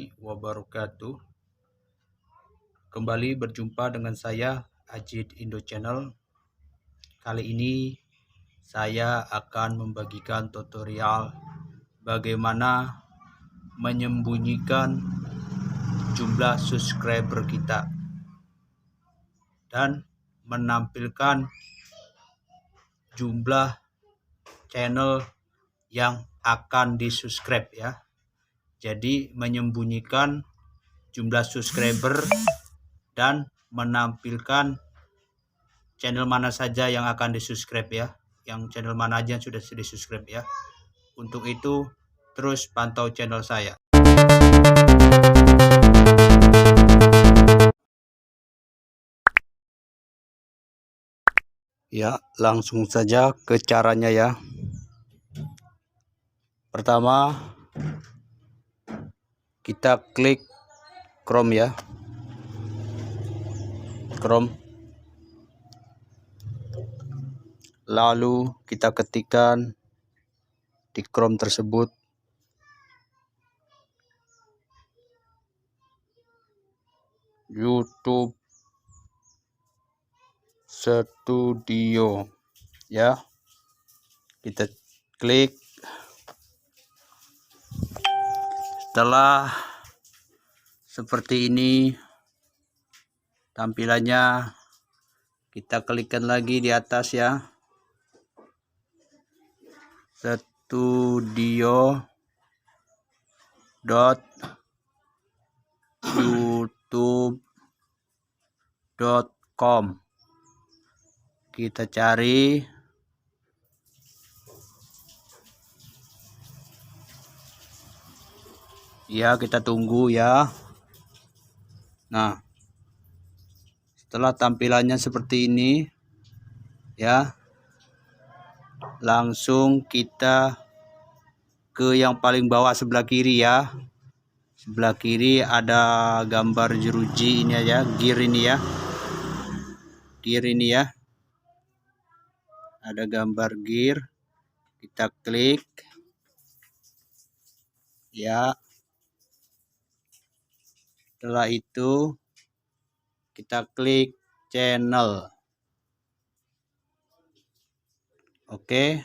Wabarakatuh. Kembali berjumpa dengan saya Ajid Indo Channel. Kali ini saya akan membagikan tutorial bagaimana menyembunyikan jumlah subscriber kita dan menampilkan jumlah channel yang akan di-subscribe ya. Jadi menyembunyikan jumlah subscriber dan menampilkan channel mana saja yang akan di-subscribe ya. Yang channel mana aja yang sudah di-subscribe ya. Untuk itu terus pantau channel saya. Ya, langsung saja ke caranya ya. Pertama, kita klik Chrome ya. Chrome. Lalu kita ketikkan di Chrome tersebut YouTube Studio ya. Kita klik. Setelah seperti ini tampilannya, kita klikkan lagi di atas ya, studio.youtube.com. Kita cari ya, kita tunggu ya. Nah, setelah tampilannya seperti ini ya, langsung kita ke yang paling bawah sebelah kiri ya. Sebelah kiri ada gambar jeruji ini aja, gear ini ya. Gear ini ya. Ada gambar gear. Kita klik ya. Setelah itu kita klik channel. Oke.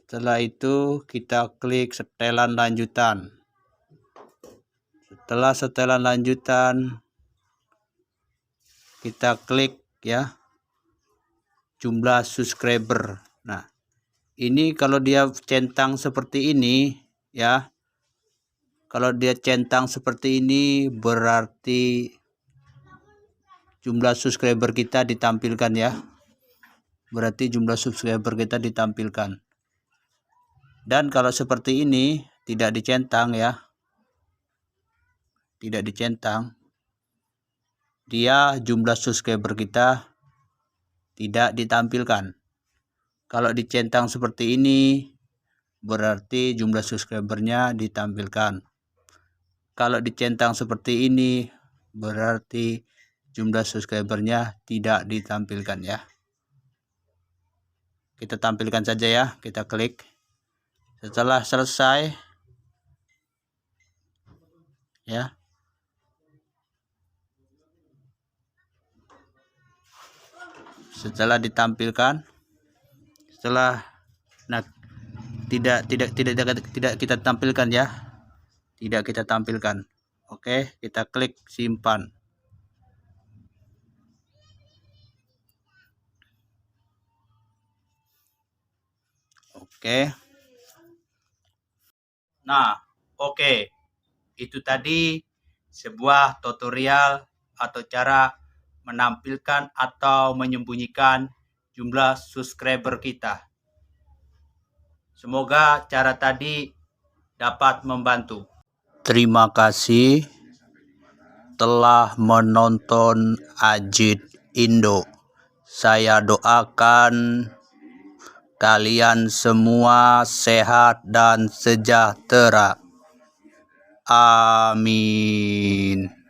Setelah itu kita klik setelan lanjutan. Setelah setelan lanjutan kita klik ya, jumlah subscriber. Nah, ini kalau dia centang seperti ini ya. Kalau dia centang seperti ini berarti jumlah subscriber kita ditampilkan ya. Berarti jumlah subscriber kita ditampilkan. Dan kalau seperti ini tidak dicentang ya. Tidak dicentang. Dia jumlah subscriber kita tidak ditampilkan. Kalau dicentang seperti ini berarti jumlah subscribernya ditampilkan. Kalau dicentang seperti ini berarti jumlah subscribernya tidak ditampilkan ya. Kita tampilkan saja ya, kita klik. Setelah selesai ya, setelah ditampilkan, setelah tidak kita tampilkan ya, tidak kita tampilkan. Oke, kita klik simpan. Oke. Nah, oke. Itu tadi sebuah tutorial atau cara menampilkan atau menyembunyikan jumlah subscriber kita. Semoga cara tadi dapat membantu. Terima kasih telah menonton Ajid Indo. Saya doakan kalian semua sehat dan sejahtera. Amin.